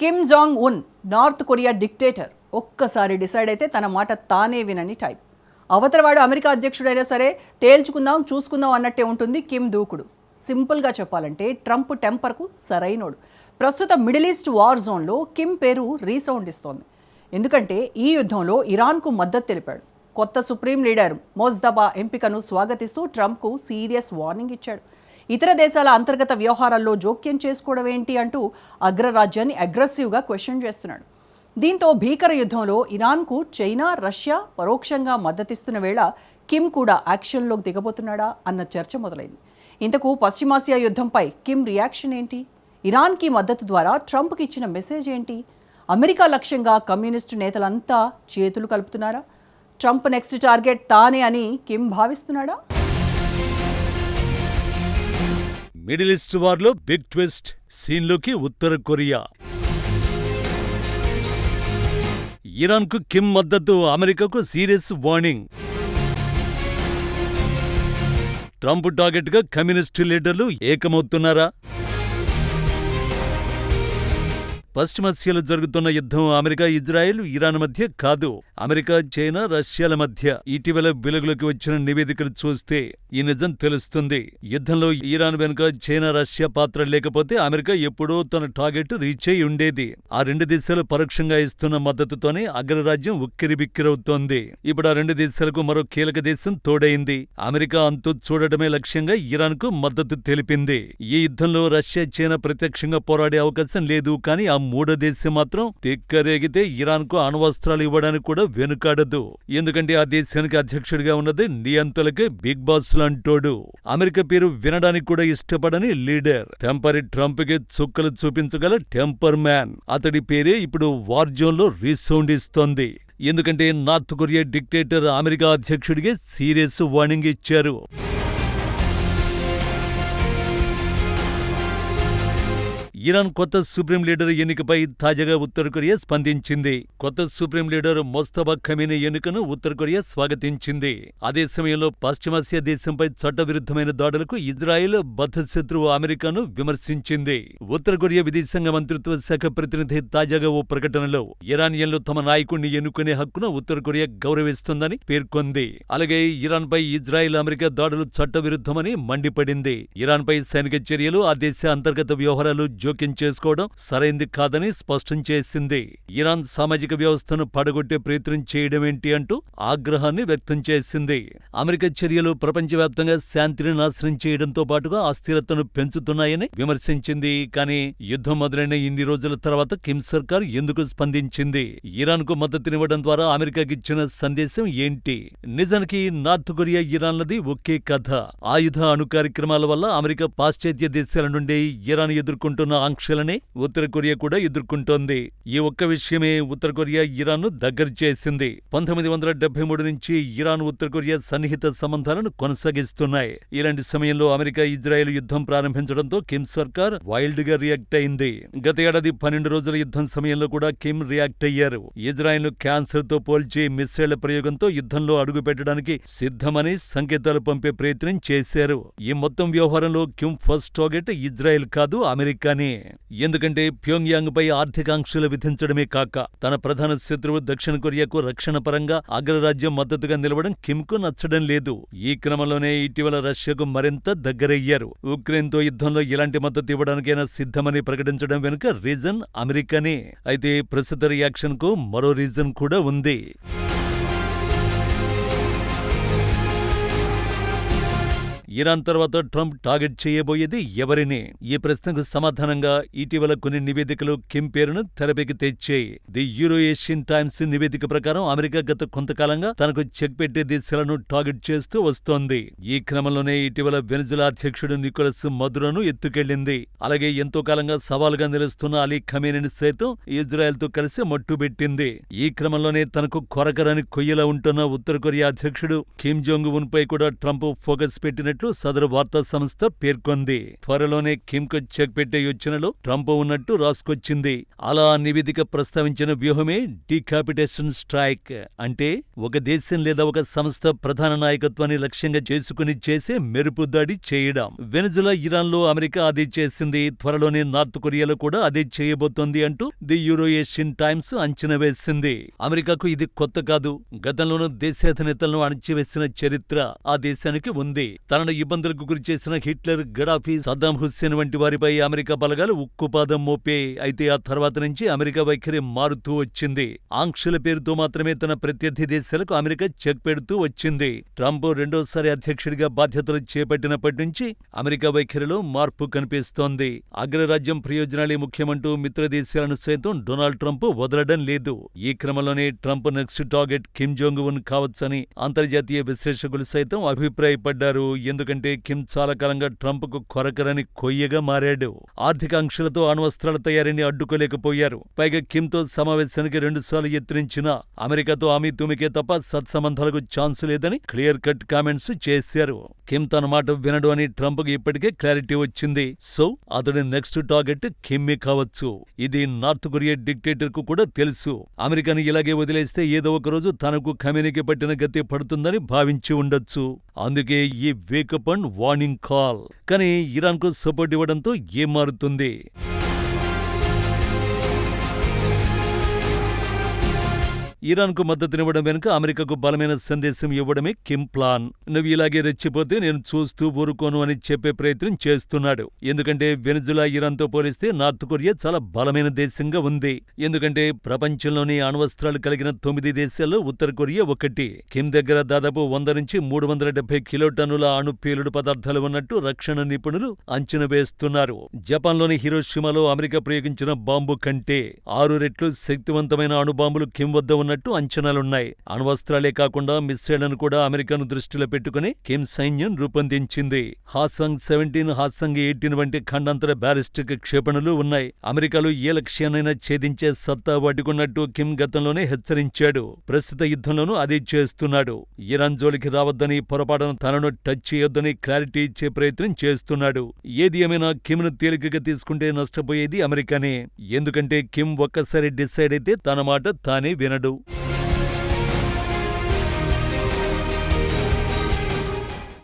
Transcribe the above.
Kim Jong Un north Korea dictator. ఒక్కసారి decide అయితే తన మాట తానే వినని టైప్. అవతలవాడు అమెరికా అధ్యక్షుడైనా సరే తేల్చుకుందాం చూసుకుందాం అన్నట్టే ఉంటుంది కిమ్ దూకుడు. సింపుల్గా చెప్పాలంటే ట్రంప్ టెంపర్కు సరైనోడు. ప్రస్తుత మిడిల్ ఈస్ట్ వార్ జోన్లో కిమ్ పేరు రీసౌండ్ ఇస్తోంది. ఎందుకంటే ఈ యుద్ధంలో ఇరాన్కు మద్దతు తెలిపాడు. కొత్త సుప్రీం లీడర్ మోజ్దబా ఎంపికను స్వాగతిస్తూ ట్రంప్కు సీరియస్ వార్నింగ్ ఇచ్చాడు. ఇతర దేశాల అంతర్గత వ్యవహారాల్లో జోక్యం చేసుకోవడం ఏంటి అంటూ అగ్రరాజ్యాన్ని అగ్రెసివ్గా క్వశ్చన్ చేస్తున్నాడు. దీంతో భీకర యుద్ధంలో ఇరాన్కు చైనా, రష్యా పరోక్షంగా మద్దతిస్తున్న వేళ కిమ్ కూడా యాక్షన్లోకి దిగబోతున్నాడా అన్న చర్చ మొదలైంది. ఇంతకు పశ్చిమాసియా యుద్ధంపై కిమ్ రియాక్షన్ ఏంటి? ఇరాన్కి మద్దతు ద్వారా ట్రంప్కి ఇచ్చిన మెసేజ్ ఏంటి? అమెరికా లక్ష్యంగా కమ్యూనిస్టు నేతలంతా చేతులు కలుపుతున్నారా? ట్రంప్ నెక్స్ట్ టార్గెట్ తానే అని కిమ్ భావిస్తున్నాడా? మిడిల్ ఈస్ట్ వార్లో బిగ్ ట్విస్ట్, సీన్లోకి ఉత్తర కొరియా. ఇరాన్కు కిమ్ మద్దతు, అమెరికాకు సీరియస్ వార్నింగ్. ట్రంప్ టార్గెట్గా కమ్యూనిస్టు లీడర్లు ఏకమవుతున్నారా? పశ్చిమాసియాలో జరుగుతున్న యుద్ధం అమెరికా, ఇజ్రాయెల్, ఇరాన్ మధ్య కాదు, అమెరికా, చైనా, రష్యాల మధ్య. ఇటీవల వెలుగులోకి వచ్చిన నివేదికలు చూస్తే ఈ నిజం తెలుస్తుంది. యుద్ధంలో ఇరాన్ వెనుక చైనా, రష్యా పాత్ర లేకపోతే అమెరికా ఎప్పుడో తన టార్గెట్ రీచ్ అయి ఉండేది. ఆ రెండు దేశాలు పరోక్షంగా ఇస్తున్న మద్దతుతోనే అగ్రరాజ్యం ఉక్కిరిబిక్కిరవుతోంది. ఇప్పుడు ఆ రెండు దేశాలకు మరో కీలక దేశం తోడైంది. అమెరికా అంతు చూడటమే లక్ష్యంగా ఇరాన్కు మద్దతు తెలిపింది. ఈ యుద్ధంలో రష్యా, చైనా ప్రత్యక్షంగా పోరాడే అవకాశం లేదు. కానీ ఆ మూడో దేశం మాత్రం తిక్కరేగితే ఇరాన్కు అణ్వస్త్రాలు ఇవ్వడానికి కూడా వెనుకాడదు. ఎందుకంటే ఆ దేశానికి అధ్యక్షుడిగా ఉన్నది నియంతలకే బిగ్ బాస్ లాంటోడు. అమెరికా పేరు వినడానికి కూడా ఇష్టపడని లీడర్, టెంపరీ ట్రంప్కి చుక్కలు చూపించగల టెంపర్ మ్యాన్. అతడి పేరే ఇప్పుడు వార్ జోన్లో రీసౌండ్ ఇస్తోంది. ఎందుకంటే నార్త్ కొరియా డిక్టేటర్ అమెరికా అధ్యక్షుడికి సీరియస్ వార్నింగ్ ఇచ్చారు. ఇరాన్ కొత్త సుప్రీం లీడర్ ఎన్నికపై తాజాగా ఉత్తర కొరియా స్పందించింది. కొత్త సుప్రీం లీడర్ మోజ్తబా ఖమేనీ ఎన్నికను ఉత్తర కొరియా స్వాగతించింది. అదే సమయంలో పశ్చిమాసియా దేశంపై చట్టవిరుద్ధమైన దాడులకు ఇజ్రాయెల్ బద్ధశత్రువు అమెరికాను విమర్శించింది. ఉత్తర కొరియా విదేశాంగ మంత్రిత్వ శాఖ ప్రతినిధి తాజాగా ఓ ప్రకటనలో ఇరానియన్లు తమ నాయకుడిని ఎన్నుకునే హక్కును ఉత్తర కొరియా గౌరవిస్తుందని పేర్కొంది. అలాగే ఇరాన్పై ఇజ్రాయెల్, అమెరికా దాడులు చట్టవిరుద్ధమని మండిపడింది. ఇరాన్పై సైనిక చర్యలు, ఆ దేశ అంతర్గత వ్యవహారాలు జోక్యం చేసుకోవడం సరైంది కాదని స్పష్టం చేసింది. ఇరాన్ సామాజిక వ్యవస్థను పడగొట్టే ప్రయత్నం చేయడమేంటి అంటూ ఆగ్రహాన్ని వ్యక్తం చేసింది. అమెరికా చర్యలు ప్రపంచవ్యాప్తంగా శాంతిని నాశనం చేయడంతో పాటుగా అస్థిరతను పెంచుతున్నాయని విమర్శించింది. కానీ యుద్ధం మొదలైన ఇన్ని రోజుల తర్వాత కిమ్ సర్కార్ ఎందుకు స్పందించింది? ఇరాన్కు మద్దతునివ్వడం ద్వారా అమెరికాకిచ్చిన సందేశం ఏంటి? నిజానికి నార్త్ కొరియా, ఇరాన్లది ఒకే కథ. ఆయుధ అణు కార్యక్రమాల వల్ల అమెరికా పాశ్చాత్య దేశాల నుండి ఇరాన్ ఎదుర్కొంటున్న ఆంక్షలనే ఉత్తర కొరియా కూడా ఎదుర్కొంటోంది. ఈ ఒక్క విషయమే ఉత్తర కొరియా, ఇరాన్ను దగ్గర చేసింది. 1973 నుంచి ఇరాన్, ఉత్తర కొరియా సన్నిహిత సంబంధాలను కొనసాగిస్తున్నాయి. ఇలాంటి సమయంలో అమెరికా, ఇజ్రాయెల్ యుద్ధం ప్రారంభించడంతో కిమ్ సర్కార్ వైల్డ్ గా రియాక్ట్ అయింది. గత ఏడాది 12 రోజుల యుద్ధం సమయంలో కూడా కిమ్ రియాక్ట్ అయ్యారు. ఇజ్రాయెల్ క్యాన్సర్ తో పోల్చి మిస్సైళ్ల ప్రయోగంతో యుద్ధంలో అడుగు పెట్టడానికి సిద్ధమని సంకేతాలు పంపే ప్రయత్నం చేశారు. ఈ మొత్తం వ్యవహారంలో కిమ్ ఫస్ట్ టార్గెట్ ఇజ్రాయెల్ కాదు, అమెరికానే. ఎందుకంటే ప్యోంగ్యాంగ్ పై ఆర్థిక ఆంక్షలు విధించడమే కాక తన ప్రధాన శత్రువు దక్షిణ కొరియాకు రక్షణ పరంగా అగ్రరాజ్యం మద్దతుగా నిలవడం కిమ్ కు నచ్చడం లేదు. ఈ క్రమంలోనే ఇటీవల రష్యాకు మరింత దగ్గరయ్యారు. ఉక్రెయిన్ తో యుద్ధంలో ఎలాంటి మద్దతు ఇవ్వడానికైనా సిద్ధమని ప్రకటించడం వెనుక రీజన్ అమెరికానే. అయితే ప్రస్తుత రియాక్షన్ కు మరో రీజన్ కూడా ఉంది. ఇరాన్ తర్వాత ట్రంప్ టార్గెట్ చేయబోయేది ఎవరిని? ఈ ప్రశ్నకు సమాధానంగా ఇటీవల కొన్ని నివేదికలు కిమ్ పేరును తెరపైకి తెచ్చాయి. ది యూరో ఏషియన్ టైమ్స్ నివేదిక ప్రకారం అమెరికా గత కొంతకాలంగా తనకు చెక్ పెట్టే దేశాలను టార్గెట్ చేస్తూ వస్తోంది. ఈ క్రమంలోనే ఇటీవల వెనిజులా అధ్యక్షుడు నికోలస్ మదురోను ఎత్తుకెళ్లింది. అలాగే ఎంతో కాలంగా సవాలుగా నిలుస్తున్న అలీ ఖమేనీని సైతం ఇజ్రాయెల్ తో కలిసి మట్టుబెట్టింది. ఈ క్రమంలోనే తనకు కొరకరాని కొయ్యలా ఉంటున్న ఉత్తర కొరియా అధ్యక్షుడు కిమ్ జోంగ్ ఉన్ పై కూడా ట్రంప్ ఫోకస్ పెట్టినట్టు చేసినట్లు సదరు వార్తా సంస్థ పేర్కొంది. త్వరలోనే కిమ్కు చెక్ పెట్టే యోచనలో ట్రంప్ ఉన్నట్టు రాసుకొచ్చింది. అలా ఆ నివేదిక ప్రస్తావించిన వ్యూహమే డీకాపిటేషన్ స్ట్రైక్. అంటే ఒక దేశం లేదా ఒక సంస్థ ప్రధాన నాయకత్వాన్ని లక్ష్యంగా చేసుకుని చేసే మెరుపు దాడి చేయడం. వెనజులా, ఇరాన్లో అమెరికా అదే చేసింది. త్వరలోనే నార్త్ కొరియాలో కూడా అదే చేయబోతోంది అంటూ ది యూరో ఏషియన్ టైమ్స్ అంచనా వేసింది. అమెరికాకు ఇది కొత్త కాదు. గతంలోనూ దేశాధినేతలను అణచివేసిన చరిత్ర ఆ దేశానికి ఉంది. తనను ఇబ్బందులకు గురిచేసిన హిట్లర్, గడాఫీ, సద్దాం హుస్సేన్ వంటి వారిపై అమెరికా బలగాలు ఉక్కుపాదం మోపే. అయితే ఆ తర్వాత నుంచి అమెరికా వైఖరి మారుతూ వచ్చింది. ఆంక్షల పేరుతో మాత్రమే తన ప్రత్యర్థి దేశాలకు అమెరికా చెక్ పెడుతూ వచ్చింది. ట్రంప్ రెండోసారి అధ్యక్షుడిగా బాధ్యతలు చేపట్టినప్పటి నుంచి అమెరికా వైఖరిలో మార్పు కనిపిస్తోంది. అగ్రరాజ్యం ప్రయోజనాలే ముఖ్యమంటూ మిత్ర దేశాలను సైతం డొనాల్డ్ ట్రంప్ వదలడం లేదు. ఈ క్రమంలోనే Trump next target Kim Jong Un కావచ్చని అంతర్జాతీయ విశ్లేషకులు సైతం అభిప్రాయపడ్డారు. ఎందుకంటే కిమ్ చాలా కాలంగా ట్రంప్ కు కొరకరని కొయ్యగా మారాడు. ఆర్థిక ఆంక్షలతో అణ్వస్త్రాల తయారీని అడ్డుకోలేకపోయారు. పైగా కిమ్ తో సమావేశానికి 2 సార్లు యత్నించినా అమెరికాతో ఆమీతుమికే తప్ప సత్సంబంధాలకు ఛాన్స్ లేదని క్లియర్ కట్ కామెంట్స్ చేశారు. కిమ్ తన మాట వినడు అని ట్రంప్ కు ఇప్పటికే క్లారిటీ వచ్చింది. సో అతడి నెక్స్ట్ టార్గెట్ కిమ్మే కావచ్చు. ఇది నార్త్ కొరియా డిక్టేటర్ కు కూడా తెలుసు. అమెరికాని ఇలాగే వదిలేస్తే ఏదో ఒక రోజు తనకు ఖమేనీకి పట్టిన గతి పడుతుందని భావించి ఉండొచ్చు. అందుకే ఈ వేకప్ అండ్ వార్నింగ్ కాల్. కానీ ఇరాన్కు సపోర్ట్ ఇవ్వడంతో ఏం మారుతుంది? ఇరాన్కు మద్దతునివ్వడం వెనుక అమెరికాకు బలమైన సందేశం ఇవ్వడమే కిమ్ ప్లాన్. నువ్వు ఇలాగే రెచ్చిపోతే నేను చూస్తూ ఊరుకోను అని చెప్పే ప్రయత్నం చేస్తున్నాడు. ఎందుకంటే వెనజులా, ఇరాన్తో పోలిస్తే నార్త్ కొరియా చాలా బలమైన దేశంగా ఉంది. ఎందుకంటే ప్రపంచంలోని అణ్వస్త్రాలు కలిగిన 9 దేశాల్లో ఉత్తర కొరియా ఒకటి. కిమ్ దగ్గర దాదాపు 100 నుంచి 370 కిలోటన్నుల అణు పేలుడు పదార్థాలు ఉన్నట్టు రక్షణ నిపుణులు అంచనా వేస్తున్నారు. జపాన్లోని హిరోషిమాలో అమెరికా ప్రయోగించిన బాంబు కంటే 6 రెట్లు శక్తివంతమైన అణుబాంబులు కిమ్ వద్ద ఉన్నట్టు అంచనాలున్నాయి. అణ్వస్త్రాలే కాకుండా మిస్సైళ్లను కూడా అమెరికాను దృష్టిలో పెట్టుకుని కిమ్ సైన్యం రూపొందించింది. హాసాంగ్ 17, హాసాంగ్ 18 వంటి ఖండాంతర బ్యాలిస్టిక్ క్షేపణులు ఉన్నాయి. అమెరికాలో ఏ లక్ష్యాన్నైనా ఛేదించే సత్తా వాటికున్నట్టు కిమ్ గతంలోనే హెచ్చరించాడు. ప్రస్తుత యుద్ధంలోనూ అదే చేస్తున్నాడు. ఇరాన్ జోలికి రావద్దని, పొరపాటున తనను టచ్ చేయొద్దని క్లారిటీ ఇచ్చే ప్రయత్నం చేస్తున్నాడు. ఏది ఏమైనా కిమ్ను తేలికగా తీసుకుంటే నష్టపోయేది అమెరికానే. ఎందుకంటే కిమ్ ఒక్కసారి డిసైడ్ అయితే తన మాట తానే వినడు.